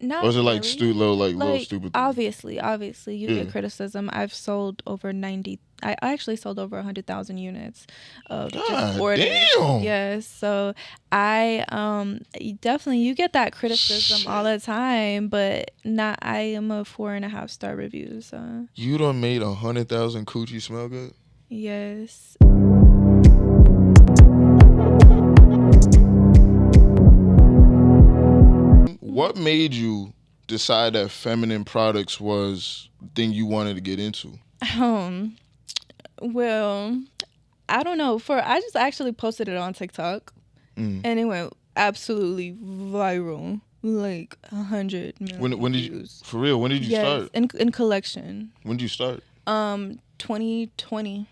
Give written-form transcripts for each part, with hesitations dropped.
Not Or is it like really. little Like stupid things? obviously you get criticism. I've sold over 90. I actually sold over 100,000 units of just God orders. damn. Yes, so I definitely you get that criticism Shit. all the time, but not. I am a 4.5 star review. So You done made 100,000 coochie smell good? yes. What made you decide that feminine products was the thing you wanted to get into? Well, I don't know. I just actually posted it on TikTok, and it went absolutely viral, like 100 million When did you, views. for real? When did you Yes, start? in collection. When did you start? 2020.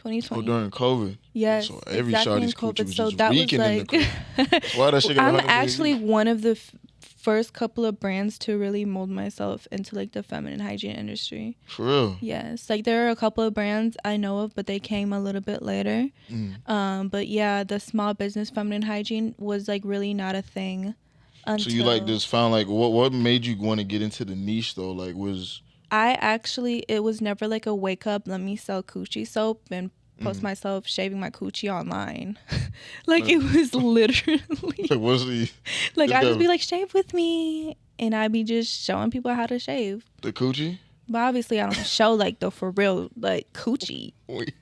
Oh, during COVID. Yes, So every exactly in shawty's coochie COVID. was So just that was reeking in the like. crib. That's why that shit got I'm 100 million actually views. one of the first couple of brands to really mold myself into like the feminine hygiene industry. For real? Yes, like there are a couple of brands I know of, but they came a little bit later. But yeah, the small business feminine hygiene was like really not a thing. So you like just found like what made you want to get into the niche though? Like it was never like a wake up, let me sell coochie soap and post myself shaving my coochie online. Like it was literally like I'd just be like, shave with me, and I'd be just showing people how to shave. The coochie? But obviously I don't show like the for real like coochie. Wait.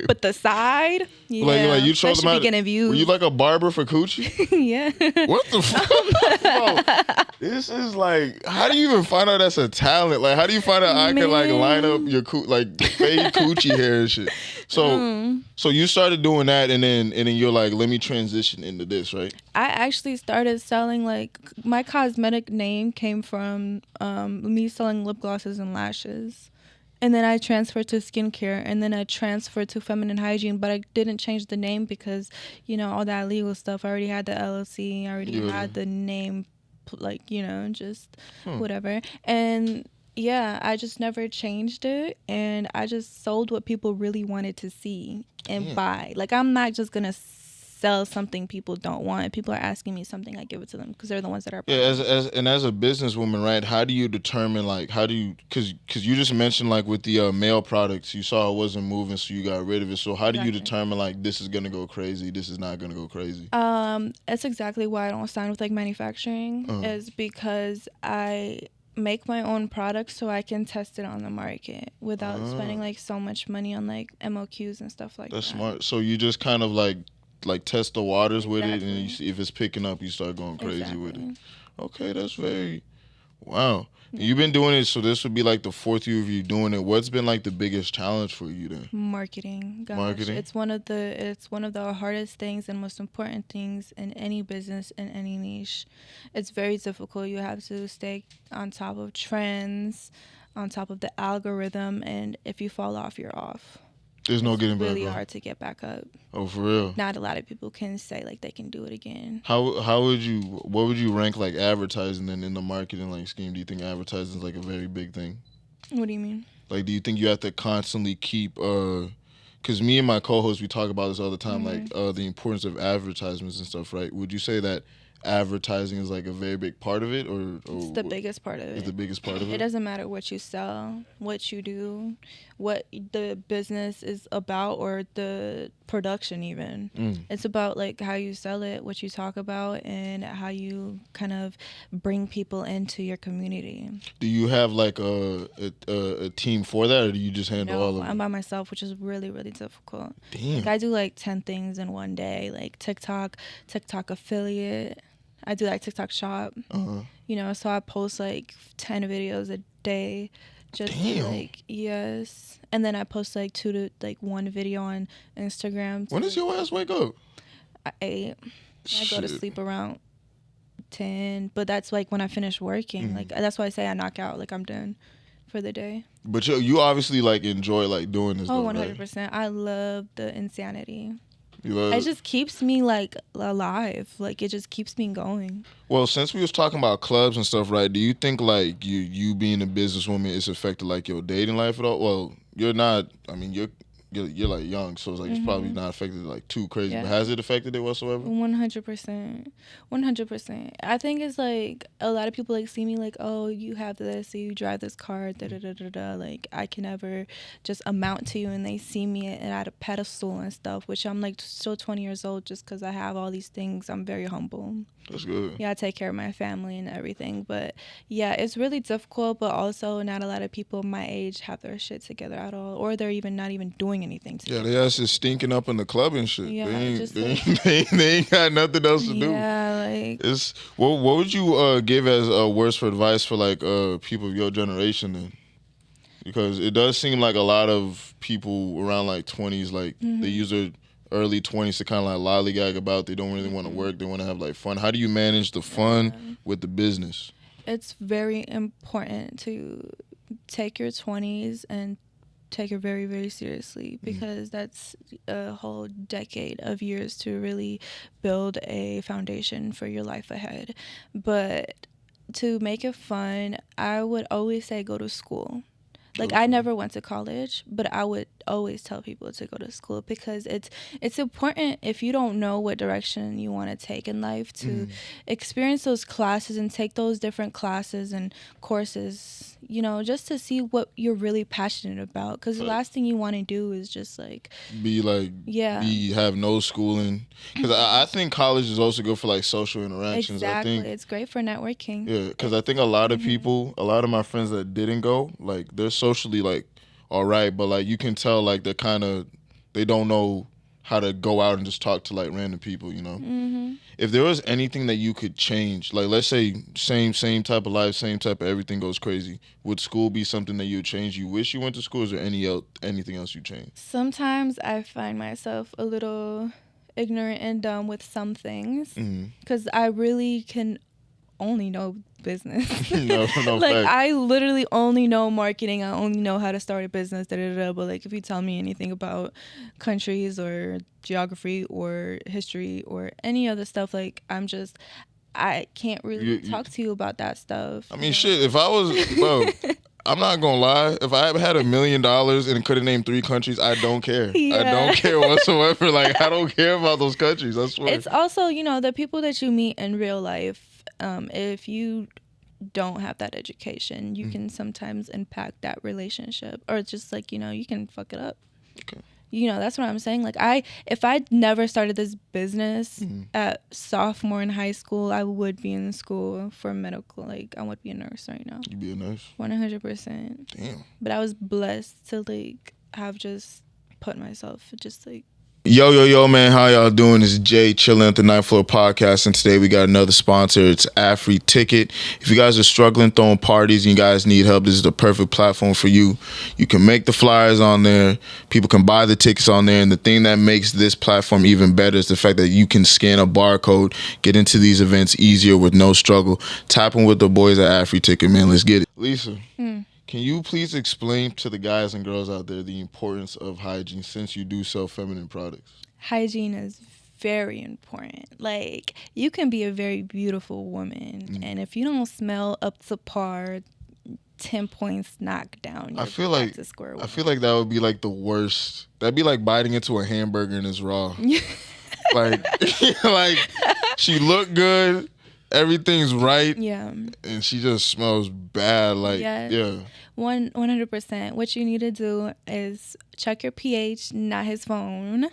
But the side, yeah, like you showed that them how should be getting views. Were you like a barber for coochie? Yeah. What the fuck? Bro, this is like, how do you even find out that's a talent? Like, how do you find out I can like line up your like fade coochie hair and shit? So you started doing that, and then you're like, let me transition into this, right? I actually started selling, like, my cosmetic name came from me selling lip glosses and lashes. And then I transferred to skincare, and then I transferred to feminine hygiene, but I didn't change the name because, you know, all that legal stuff. I already had the LLC, I already had the name, like, you know, just whatever. And yeah, I just never changed it, and I just sold what people really wanted to see and buy. Like, I'm not just gonna sell something people don't want. If people are asking me something, I give it to them because they're the ones that are buying. Yeah, as a businesswoman, right? How do you determine, like, because you just mentioned, like, with the male products, you saw it wasn't moving, so you got rid of it. So how do you determine, like, this is gonna go crazy, this is not gonna go crazy? That's exactly why I don't sign with like manufacturing, is because I make my own products so I can test it on the market without spending like so much money on like MOQs and stuff like that. That's smart. So you just kind of like test the waters with it, and you see if it's picking up, you start going crazy with it. Okay, that's very wow. You've been doing it, so this would be like the fourth year of you doing it. What's been like the biggest challenge for you then? Marketing. Gosh. Marketing. It's one of the hardest things and most important things in any business, in any niche. It's very difficult. You have to stay on top of trends, on top of the algorithm, and if you fall off, you're off. There's no getting back up. It's really hard to get back up. Oh, for real? Not a lot of people can say like they can do it again. What would you rank like advertising then in the marketing like scheme? Do you think advertising is like a very big thing? What do you mean? Like, do you think you have to constantly keep because me and my co-host, we talk about this all the time, like the importance of advertisements and stuff, right? Would you say that advertising is like a very big part of it, or it's the biggest part of it? It's the biggest part of it. It doesn't matter what you sell, what you do, what the business is about, or the production even. It's about like how you sell it, what you talk about, and how you kind of bring people into your community. Do you have like a team for that, or do you just handle all of it? I'm by myself, which is really, really difficult. Damn. Like, I do like 10 things in one day, like TikTok affiliate. I do like TikTok shop, you know, so I post like 10 videos a day. Just like, yes. And then I post like 2 to like 1 video on Instagram. When does your ass wake up? At 8. I go to sleep around 10, but that's like when I finish working. Like, that's why I say I knock out, like I'm done for the day. But you obviously like enjoy like doing this. Oh, though, 100%. Right? I love the insanity. You love it just keeps me like alive. Like, it just keeps me going. Well, since we was talking about clubs and stuff, right? Do you think like you being a businesswoman is affected like your dating life at all? Well, you're not. I mean, you're like young, so it's like it's probably not affected like too crazy. Yeah. But has it affected it whatsoever? 100%. 100%. I think it's like a lot of people like see me like, oh, you have this, you drive this car, da da da da da. Like I can never just amount to you, and they see me at a pedestal and stuff, which I'm like still 20 years old just because I have all these things. I'm very humble. That's good. Yeah, I take care of my family and everything. But yeah, it's really difficult, but also not a lot of people my age have their shit together at all, or they're even not even doing anything together. Yeah, they ass is stinking up in the club and shit. Yeah, they ain't got nothing else to do. Yeah, like it's what would you give as words for advice for like people of your generation then? Because it does seem like a lot of people around like 20s, like they use their early 20s to kind of like lollygag about. They don't really want to work. They want to have like fun. How do you manage the fun with the business? It's very important to take your 20s and take it very, very seriously, because that's a whole decade of years to really build a foundation for your life ahead. But to make it fun, I would always say go to school. Like I never went to college, but I would always tell people to go to school, because it's important if you don't know what direction you want to take in life to experience those classes and take those different classes and courses, you know, just to see what you're really passionate about, because the last thing you want to do is just like have no schooling, because I think college is also good for like social interactions. Exactly. I think it's great for networking. Yeah, because I think a lot of people, a lot of my friends that didn't go, like they're socially like all right, but like you can tell like they don't know how to go out and just talk to like random people, you know. If there was anything that you could change, like let's say same type of life, same type of everything goes crazy, would school be something that you would change? You wish you went to school? Is there anything else you change? Sometimes I find myself a little ignorant and dumb with some things, because I really can only know business. no like fact. I literally only know marketing. I only know how to start a business, but like if you tell me anything about countries or geography or history or any other stuff, like I can't really talk to you about that stuff. I mean, shit, if I was, bro, I'm not gonna lie. If I had $1 million and could have named 3 countries, I don't care. Yeah. I don't care whatsoever. Like, I don't care about those countries. I swear. It's also, you know, the people that you meet in real life. If you don't have that education, you can sometimes impact that relationship, or just like, you know, you can fuck it up. Okay. You know, that's what I'm saying. Like if I'd never started this business at sophomore in high school, I would be in school for medical. Like I would be a nurse right now. You'd be a nurse? 100%. Damn. But I was blessed to like have just put myself just like. Yo, man, how y'all doing? This is Jay chilling at the Ninth Floor Podcast, and today we got another sponsor. It's Free Ticket. If you guys are struggling throwing parties and you guys need help, this is the perfect platform for you. You can make the flyers on there. People can buy the tickets on there, and the thing that makes this platform even better is the fact that you can scan a barcode, get into these events easier with no struggle. Tapping with the boys at Free Ticket, man. Let's get it. Lisa. Can you please explain to the guys and girls out there the importance of hygiene, since you do sell feminine products? Hygiene is very important. Like, you can be a very beautiful woman, and if you don't smell up to par, 10 points knocked down. I feel like that would be like the worst. That'd be like biting into a hamburger and it's raw. like she looked good. Everything's right. Yeah. And she just smells bad. Like, yeah. 100%. What you need to do is check your pH, not his phone.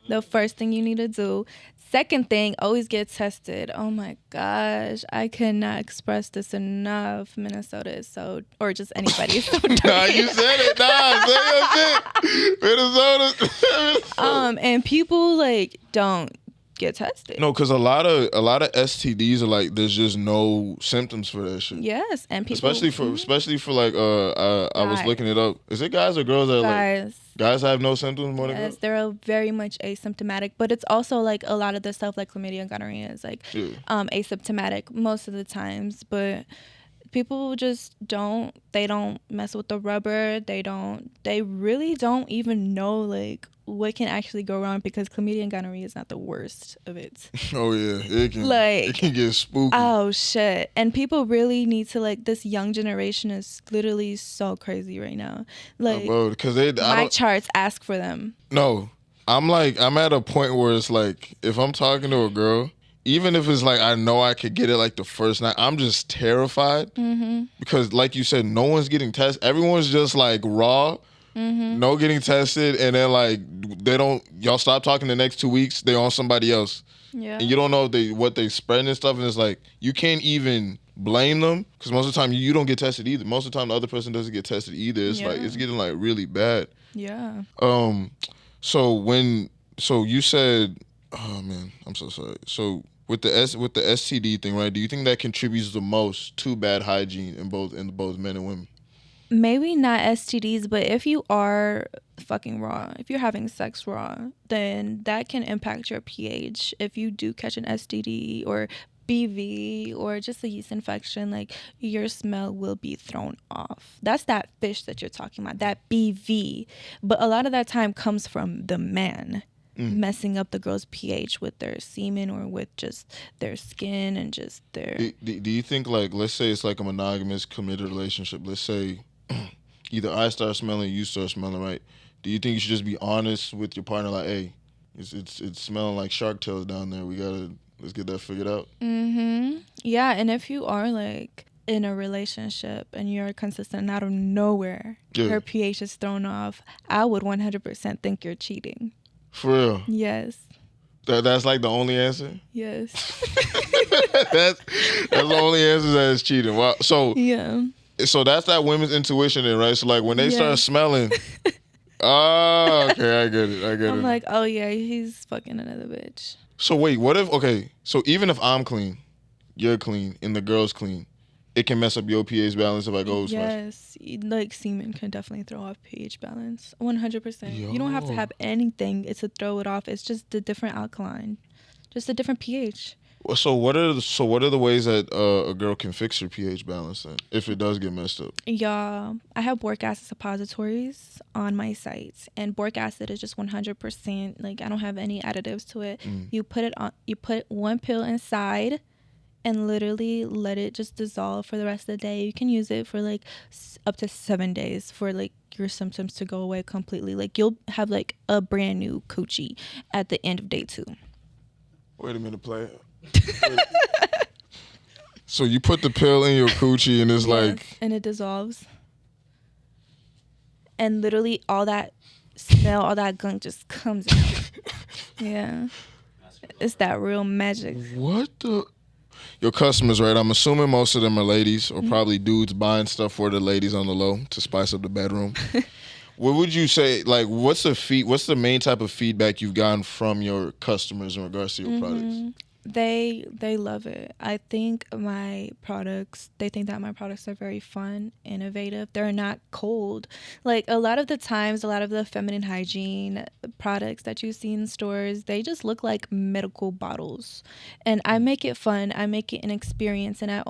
The first thing you need to do. Second thing, always get tested. Oh my gosh, I cannot express this enough. Minnesota is so, or just anybody is so dirty. Nah, you said it. Nah, say your shit. Minnesota. And people like don't get tested. No, because a lot of STDs are like there's just no symptoms for that shit. Yes, and people especially for like I was looking it up. Is it guys or girls that guys? Guys have no symptoms more than girls? Yes, they're very much asymptomatic, but it's also like a lot of the stuff like chlamydia and gonorrhea is like asymptomatic most of the times, but people just don't mess with the rubber. They really don't even know like what can actually go wrong, because chlamydia and gonorrhea is not the worst of it. Oh yeah, it can get spooky. Oh shit. And people really need to, like, this young generation is literally so crazy right now. Like, because my charts ask for them. No, I'm at a point where it's like, if I'm talking to a girl, even if it's like I know I could get it like the first night, I'm just terrified because, like you said, no one's getting tested. Everyone's just like raw, no getting tested, and then like y'all stop talking the next 2 weeks, they're on somebody else. Yeah. And you don't know what they spreading and stuff, and it's like you can't even blame them because most of the time you don't get tested either. Most of the time the other person doesn't get tested either. It's like it's getting like really bad. Yeah. So you said, oh man, I'm so sorry. So with the STD thing, right? Do you think that contributes the most to bad hygiene in both men and women? Maybe not STDs, but if you are fucking raw, if you're having sex raw, then that can impact your pH. If you do catch an STD or BV or just a yeast infection, like, your smell will be thrown off. That's that fish that you're talking about, that BV. But a lot of that time comes from the man messing up the girl's pH with their semen or with just their skin and just their... Do you think, like, let's say it's like a monogamous committed relationship. Let's say either I start smelling, you start smelling, right? Do you think you should just be honest with your partner, like, hey, it's smelling like shark tails down there. Let's get that figured out. Yeah, and if you are like in a relationship and you're consistent and out of nowhere, her pH is thrown off, I would 100% think you're cheating. For real? Yes. That's like the only answer? Yes. that's the only answer, that is cheating. Wow. So yeah. So that's that women's intuition then, right? So like when they start smelling, oh, okay, I get it. I'm like, oh yeah, he's fucking another bitch. So wait, so even if I'm clean, you're clean, and the girl's clean, it can mess up your pH balance if I go smash? Yes, like semen can definitely throw off pH balance, 100%. You don't have to have anything to throw it off. It's just a different alkaline, just a different pH. So what are the ways that a girl can fix her pH balance then, if it does get messed up? Yeah, I have boric acid suppositories on my site, and boric acid is just 100%. Like, I don't have any additives to it. You put one pill inside, and literally let it just dissolve for the rest of the day. You can use it for like up to 7 days for like your symptoms to go away completely. Like, you'll have like a brand new coochie at the end of day 2. Wait a minute, play it. So you put the pill in your coochie and it's like... And it dissolves. And literally all that smell, all that gunk just comes out. Yeah. It's that real magic. What the... Your customers, right? I'm assuming most of them are ladies or probably dudes buying stuff for the ladies on the low to spice up the bedroom. What would you say, like, what's the main type of feedback you've gotten from your customers in regards to your products? They love it. I think they think that my products are very fun, innovative. They're not cold. Like, a lot of the times, a lot of the feminine hygiene products that you see in stores, they just look like medical bottles. And I make it fun. I make it an experience. And I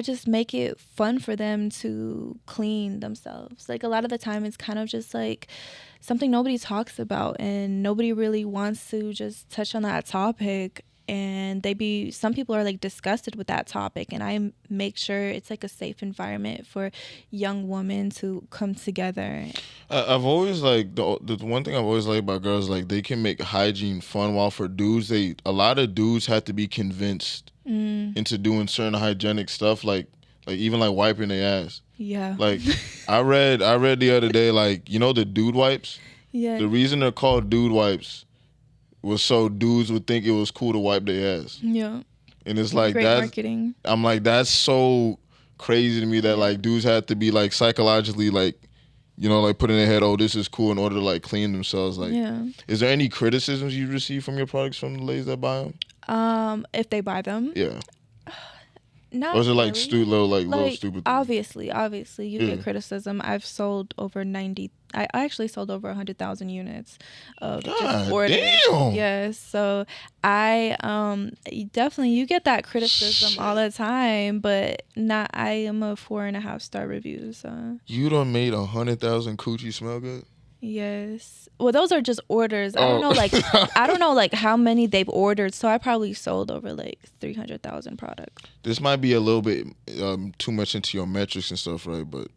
just make it fun for them to clean themselves. Like, a lot of the time it's kind of just like something nobody talks about, and nobody really wants to just touch on that topic. And some people are like disgusted with that topic, and I make sure it's like a safe environment for young women to come together. I've always like the one thing I've always liked about girls, like, they can make hygiene fun, while for dudes, a lot of dudes have to be convinced into doing certain hygienic stuff, like even like wiping their ass. Yeah. Like, I read the other day, like, you know, the dude wipes. Yeah. The reason they're called dude wipes was so dudes would think it was cool to wipe their ass. Yeah. And it's like, great marketing. I'm like, that's so crazy to me that like dudes have to be like psychologically like, you know, like put in their head, oh, this is cool, in order to like clean themselves. Like, is there any criticisms you receive from your products from the ladies that buy them? If they buy them? Yeah. Not or is it like really. little stupid things? Obviously, you get criticism. I've sold over 90. I actually sold over 100,000 units of just orders. Damn. Yes, so I definitely, you get that criticism all the time, but not. I am a 4.5 star review. So you done made 100,000 coochie smell good? Yes. Well, those are just orders. I don't Oh. know, like how many they've ordered. So I probably sold over like 300,000 products. This might be a little bit too much into your metrics and stuff, right? But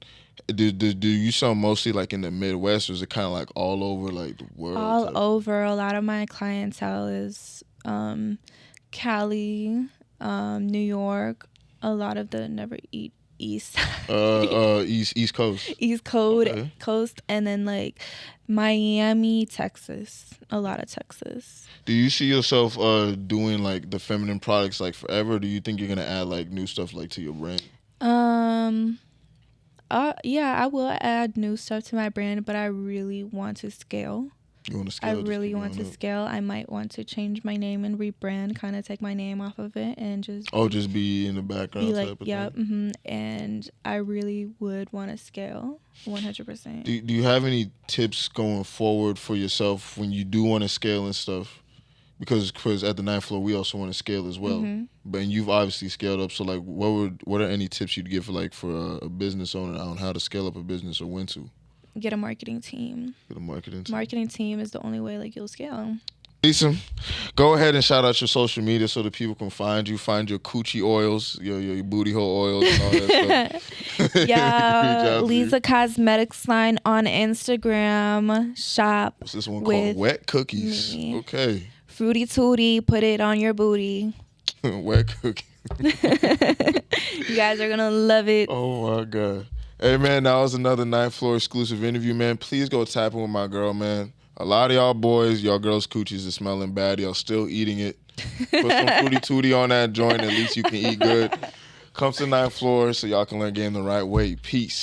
do you sell mostly like in the Midwest, or is it kind of like all over like the world? All over. A lot of my clientele is Cali, New York. A lot of the never eat east East Coast. East Coast, and then like Miami, Texas. A lot of Texas. Do you see yourself doing like the feminine products like forever? Or do you think you're gonna add like new stuff like to your brand? Yeah, I will add new stuff to my brand, but I really want to scale. You want to scale? I really want to scale. I might want to change my name and rebrand, kind of take my name off of it and just just be in the background. be like, type of yep, thing? And I really would want to scale 100%. Do you have any tips going forward for yourself when you do want to scale and stuff? Because at the ninth floor we also want to scale as well. But you've obviously scaled up. So like, what are any tips you'd give for a business owner on how to scale up a business or when to? Get a marketing team. Marketing team is the only way like you'll scale. Lisa, go ahead and shout out your social media so that people can find you, find your coochie oils, your booty hole oils and all that stuff. Yeah, Liza Cosmetics line on Instagram. Shop. What's this one called? Wet Cookies. Me. Okay. Fruity Tooty, put it on your booty. Wet Cookies. You guys are gonna love it. Oh my God. Hey man, that was another ninth floor exclusive interview, man. Please go tap in with my girl, man. A lot of y'all boys, y'all girls' coochies is smelling bad. Y'all still eating it. Put some Fruity Tooty on that joint. At least you can eat good. Come to ninth floor so y'all can learn game the right way. Peace.